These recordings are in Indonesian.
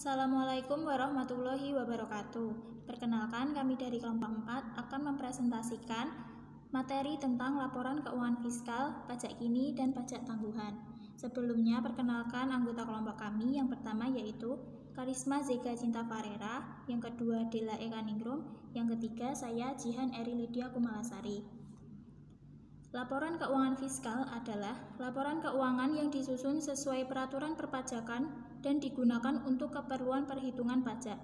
Assalamualaikum warahmatullahi wabarakatuh. Perkenalkan, kami dari kelompok 4 akan mempresentasikan materi tentang laporan keuangan fiskal, pajak kini, dan pajak tangguhan. Sebelumnya, perkenalkan anggota kelompok kami. Yang pertama yaitu Karisma Zega Cinta Farera, yang kedua Dela Eka Ningrum, yang ketiga saya Jihan Eri Lydia Kumalasari. Laporan keuangan fiskal adalah laporan keuangan yang disusun sesuai peraturan perpajakan dan digunakan untuk keperluan perhitungan pajak.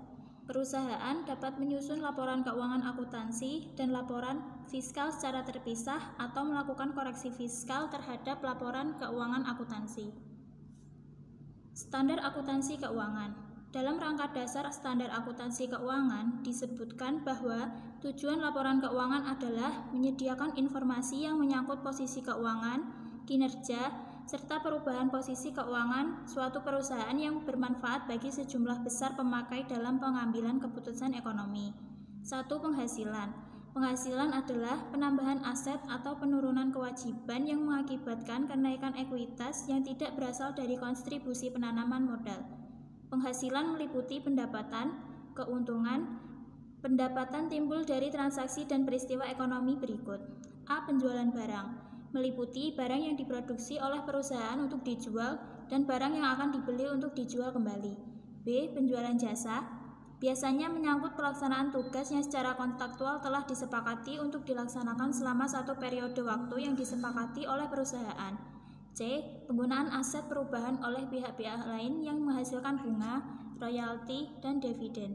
Perusahaan dapat menyusun laporan keuangan akuntansi dan laporan fiskal secara terpisah atau melakukan koreksi fiskal terhadap laporan keuangan akuntansi. Standar akuntansi keuangan. Dalam rangka dasar standar akuntansi keuangan disebutkan bahwa tujuan laporan keuangan adalah menyediakan informasi yang menyangkut posisi keuangan, kinerja, serta perubahan posisi keuangan suatu perusahaan yang bermanfaat bagi sejumlah besar pemakai dalam pengambilan keputusan ekonomi. 1. Penghasilan. Penghasilan adalah penambahan aset atau penurunan kewajiban yang mengakibatkan kenaikan ekuitas yang tidak berasal dari kontribusi penanaman modal. Penghasilan meliputi pendapatan, keuntungan, pendapatan timbul dari transaksi dan peristiwa ekonomi berikut. A. Penjualan barang. Meliputi barang yang diproduksi oleh perusahaan untuk dijual dan barang yang akan dibeli untuk dijual kembali. B. Penjualan jasa. Biasanya menyangkut pelaksanaan tugas yang secara kontraktual telah disepakati untuk dilaksanakan selama satu periode waktu yang disepakati oleh perusahaan. C. Penggunaan aset perubahan oleh pihak-pihak lain yang menghasilkan bunga, royalti, dan dividen.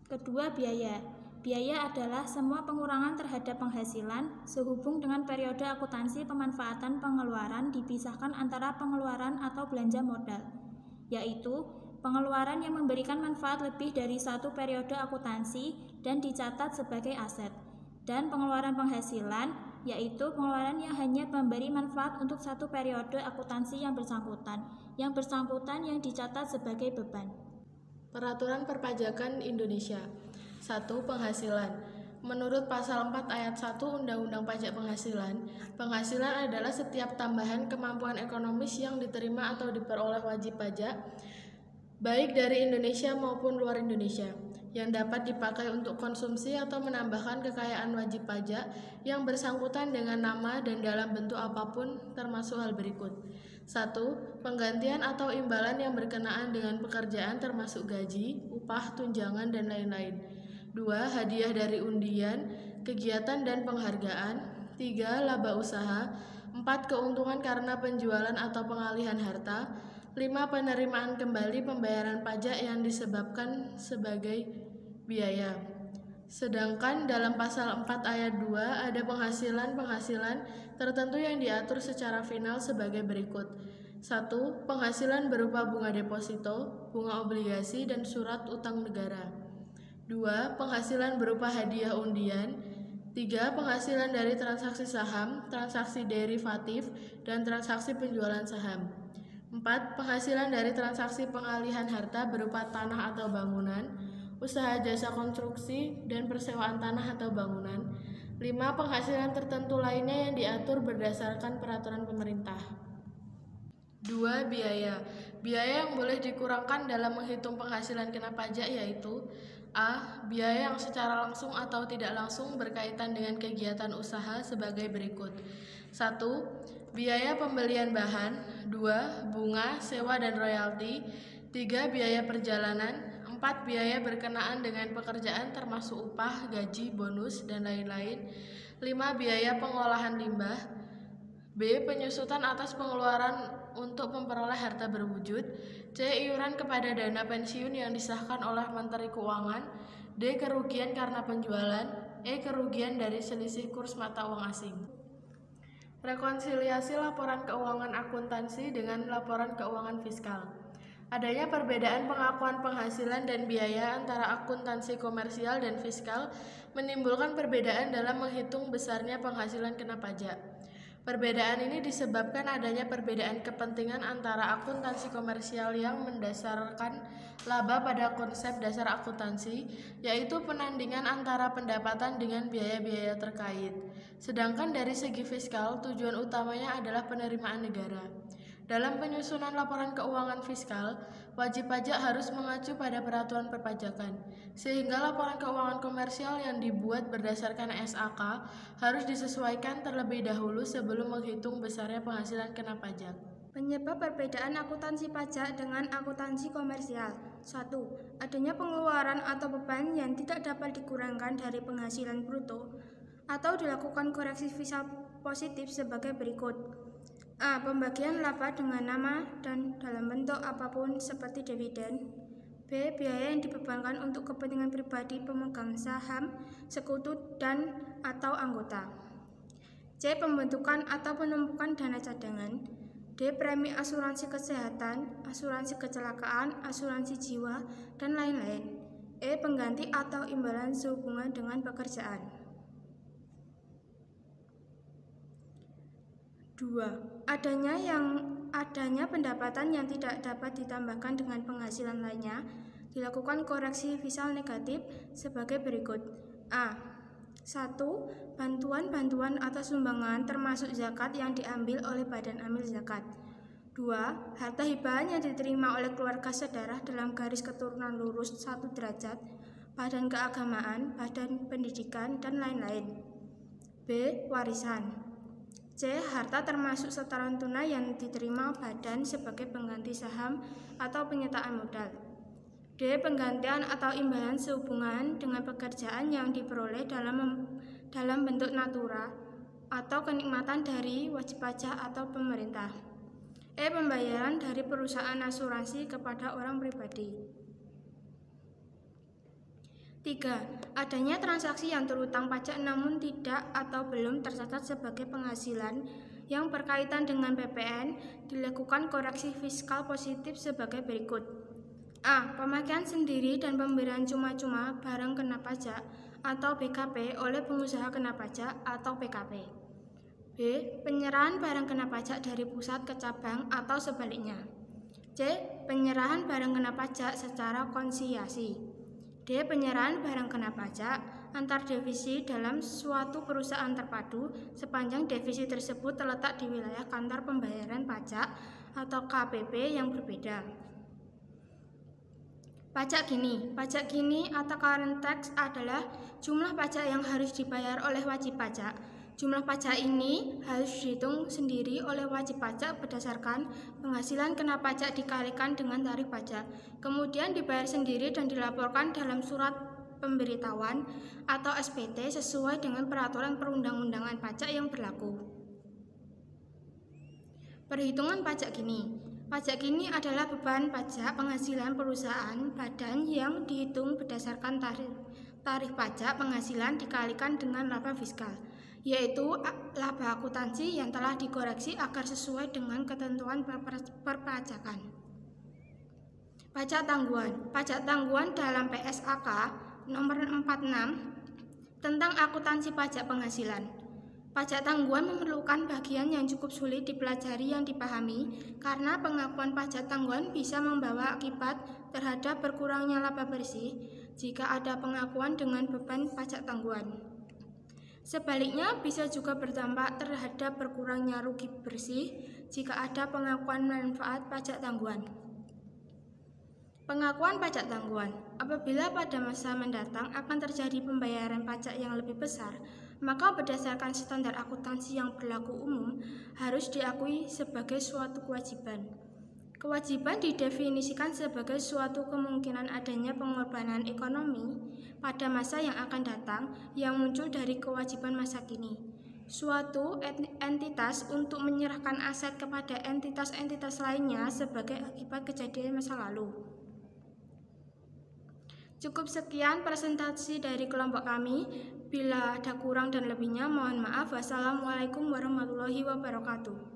Kedua, biaya. Biaya adalah semua pengurangan terhadap penghasilan sehubung dengan periode akuntansi pemanfaatan pengeluaran dipisahkan antara pengeluaran atau belanja modal, yaitu pengeluaran yang memberikan manfaat lebih dari satu periode akuntansi dan dicatat sebagai aset, dan pengeluaran penghasilan yaitu pengeluaran yang hanya memberi manfaat untuk satu periode akuntansi yang bersangkutan yang dicatat sebagai beban. Peraturan Perpajakan Indonesia. 1. Penghasilan. Menurut Pasal 4 Ayat 1 Undang-Undang Pajak Penghasilan, penghasilan adalah setiap tambahan kemampuan ekonomis yang diterima atau diperoleh wajib pajak, baik dari Indonesia maupun luar Indonesia, yang dapat dipakai untuk konsumsi atau menambahkan kekayaan wajib pajak yang bersangkutan dengan nama dan dalam bentuk apapun, termasuk hal berikut. 1. Penggantian atau imbalan yang berkenaan dengan pekerjaan termasuk gaji, upah, tunjangan, dan lain-lain. 2. Hadiah dari undian, kegiatan dan penghargaan. 3. Laba usaha. 4. Keuntungan karena penjualan atau pengalihan harta. 5. Penerimaan kembali pembayaran pajak yang disebabkan sebagai biaya. Sedangkan dalam pasal 4 ayat 2 ada penghasilan tertentu yang diatur secara final sebagai berikut. 1. Penghasilan berupa bunga deposito, bunga obligasi, dan surat utang negara. 2. Penghasilan berupa hadiah undian. 3. Penghasilan dari transaksi saham, transaksi derivatif, dan transaksi penjualan saham. 4. Penghasilan dari transaksi pengalihan harta berupa tanah atau bangunan, usaha jasa konstruksi, dan persewaan tanah atau bangunan. 5. Penghasilan tertentu lainnya yang diatur berdasarkan peraturan pemerintah. 2. Biaya. Biaya yang boleh dikurangkan dalam menghitung penghasilan kena pajak yaitu: A. Biaya yang secara langsung atau tidak langsung berkaitan dengan kegiatan usaha sebagai berikut. 1. Biaya pembelian bahan. 2. Bunga, sewa, dan royalti. 3. Biaya perjalanan. 4. Biaya berkenaan dengan pekerjaan termasuk upah, gaji, bonus, dan lain-lain. 5. Biaya pengolahan limbah. B. Penyusutan atas pengeluaran untuk memperoleh harta berwujud. C. Iuran kepada dana pensiun yang disahkan oleh Menteri Keuangan. D. Kerugian karena penjualan. E. Kerugian dari selisih kurs mata uang asing. Rekonsiliasi laporan keuangan akuntansi dengan laporan keuangan fiskal. Adanya perbedaan pengakuan penghasilan dan biaya antara akuntansi komersial dan fiskal menimbulkan perbedaan dalam menghitung besarnya penghasilan kena pajak. Perbedaan ini disebabkan adanya perbedaan kepentingan antara akuntansi komersial yang mendasarkan laba pada konsep dasar akuntansi, yaitu penandingan antara pendapatan dengan biaya-biaya terkait. Sedangkan dari segi fiskal, tujuan utamanya adalah penerimaan negara. Dalam penyusunan laporan keuangan fiskal, wajib pajak harus mengacu pada peraturan perpajakan, sehingga laporan keuangan komersial yang dibuat berdasarkan SAK harus disesuaikan terlebih dahulu sebelum menghitung besarnya penghasilan kena pajak. Penyebab perbedaan akuntansi pajak dengan akuntansi komersial. 1. Adanya pengeluaran atau beban yang tidak dapat dikurangkan dari penghasilan bruto atau dilakukan koreksi fiskal positif sebagai berikut. A. Pembagian laba dengan nama dan dalam bentuk apapun seperti dividen. B. Biaya yang dibebankan untuk kepentingan pribadi pemegang saham, sekutu dan atau anggota. C. Pembentukan atau penumpukan dana cadangan. D. Premi asuransi kesehatan, asuransi kecelakaan, asuransi jiwa, dan lain-lain. E. Pengganti atau imbalan sehubungan dengan pekerjaan. 2. Adanya pendapatan yang tidak dapat ditambahkan dengan penghasilan lainnya, dilakukan koreksi fiskal negatif sebagai berikut. A. 1. Bantuan-bantuan atau sumbangan termasuk zakat yang diambil oleh badan amil zakat. 2. Harta hibah yang diterima oleh keluarga saudara dalam garis keturunan lurus 1 derajat, badan keagamaan, badan pendidikan, dan lain-lain. B. Warisan. C. Harta termasuk setoran tunai yang diterima badan sebagai pengganti saham atau penyertaan modal. D. Penggantian atau imbalan sehubungan dengan pekerjaan yang diperoleh dalam bentuk natura atau kenikmatan dari wajib pajak atau pemerintah. E. Pembayaran dari perusahaan asuransi kepada orang pribadi. 3. Adanya transaksi yang terutang pajak namun tidak atau belum tercatat sebagai penghasilan yang berkaitan dengan PPN, dilakukan koreksi fiskal positif sebagai berikut. A. Pemakaian sendiri dan pemberian cuma-cuma barang kena pajak atau BKP oleh pengusaha kena pajak atau PKP. B. Penyerahan barang kena pajak dari pusat ke cabang atau sebaliknya. C. Penyerahan barang kena pajak secara konsinyasi. D. Penyerahan barang kena pajak antar divisi dalam suatu perusahaan terpadu sepanjang divisi tersebut terletak di wilayah kantor pembayaran pajak atau KPP yang berbeda. Pajak kini atau current tax adalah jumlah pajak yang harus dibayar oleh wajib pajak. Jumlah pajak ini harus dihitung sendiri oleh wajib pajak berdasarkan penghasilan kena pajak dikalikan dengan tarif pajak, kemudian dibayar sendiri dan dilaporkan dalam surat pemberitahuan atau SPT sesuai dengan peraturan perundang-undangan pajak yang berlaku. Perhitungan pajak kini. Pajak kini adalah beban pajak penghasilan perusahaan badan yang dihitung berdasarkan tarif pajak penghasilan dikalikan dengan laba fiskal, yaitu laba akuntansi yang telah dikoreksi agar sesuai dengan ketentuan perpajakan. Pajak tangguhan dalam PSAK nomor 46 tentang akuntansi pajak penghasilan. Pajak tangguhan memerlukan bagian yang cukup sulit dipelajari yang dipahami karena pengakuan pajak tangguhan bisa membawa akibat terhadap berkurangnya laba bersih jika ada pengakuan dengan beban pajak tangguhan. Sebaliknya bisa juga berdampak terhadap berkurangnya rugi bersih jika ada pengakuan manfaat pajak tangguhan. Pengakuan pajak tangguhan. Apabila pada masa mendatang akan terjadi pembayaran pajak yang lebih besar, maka berdasarkan standar akuntansi yang berlaku umum harus diakui sebagai suatu kewajiban. Kewajiban didefinisikan sebagai suatu kemungkinan adanya pengorbanan ekonomi pada masa yang akan datang yang muncul dari kewajiban masa kini. Suatu entitas untuk menyerahkan aset kepada entitas-entitas lainnya sebagai akibat kejadian masa lalu. Cukup sekian presentasi dari kelompok kami. Bila ada kurang dan lebihnya, mohon maaf. Wassalamualaikum warahmatullahi wabarakatuh.